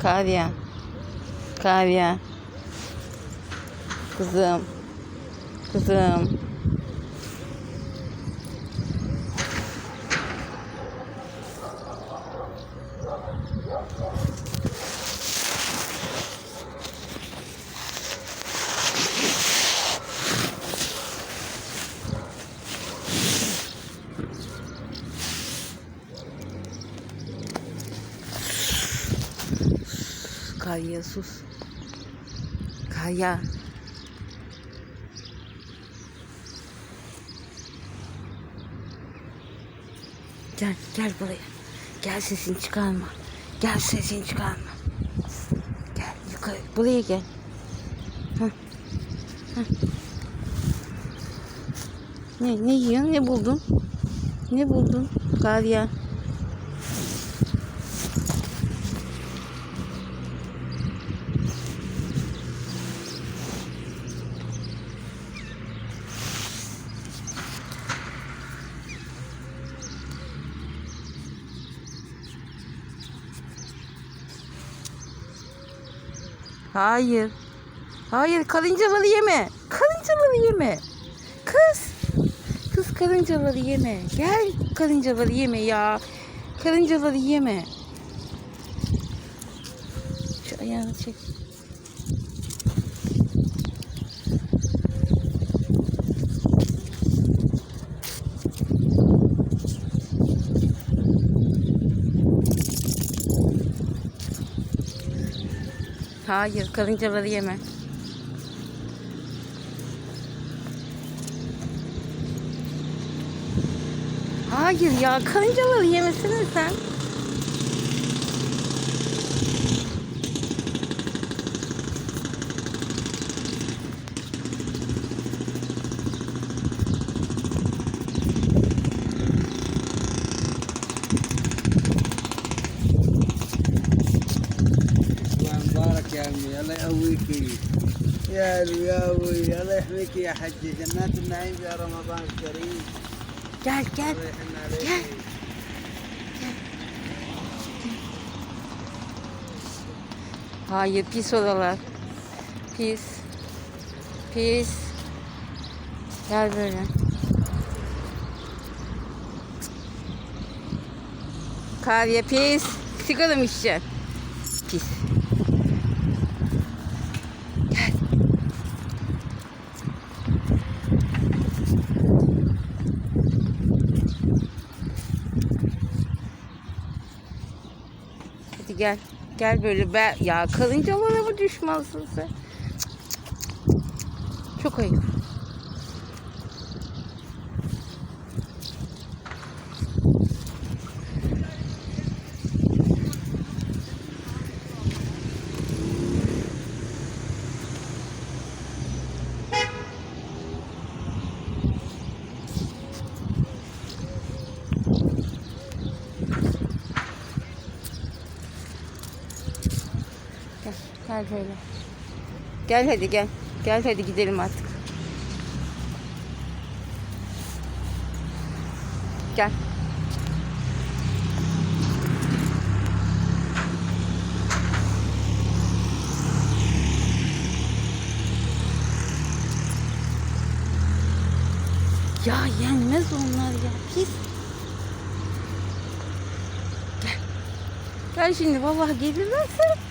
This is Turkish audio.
Karya. Karya. Kızım. Kızım. Karya sus. Karya. Gel buraya. Gel sesini çıkarma. Gel sesini çıkarma. Gel yukarı. Buraya gel. Heh. Heh. Ne yiyorsun? Ne buldun? Ne buldun? Karya. Hayır. Hayır, karıncaları yeme. Karıncaları yeme. Kız. Kız karıncaları yeme. Gel karıncaları yeme ya. Karıncaları yeme. Şu ayağını çek. Hayır, karıncaları yeme. Hayır ya, karıncaları yemesene sen. يا أمي الله يقويكي يا الوياوي الله يحميكي يا حجي جنات النعيم يا رمضان الكريم. Gel. Gel. Hayır, pis oralar. Pis. Pis. Gel böyle. Karya pis. Sigara mı içeceksin? Pis. Gel. Hadi gel. Gel böyle be. Ya karıncalara mı düşmansın sen? Çok ayıp. Gel böyle. Gel hadi gel. Gel hadi gidelim artık. Gel. Ya yenmez onlar ya. Pis. Gel. Gel şimdi vallahi gelirlerse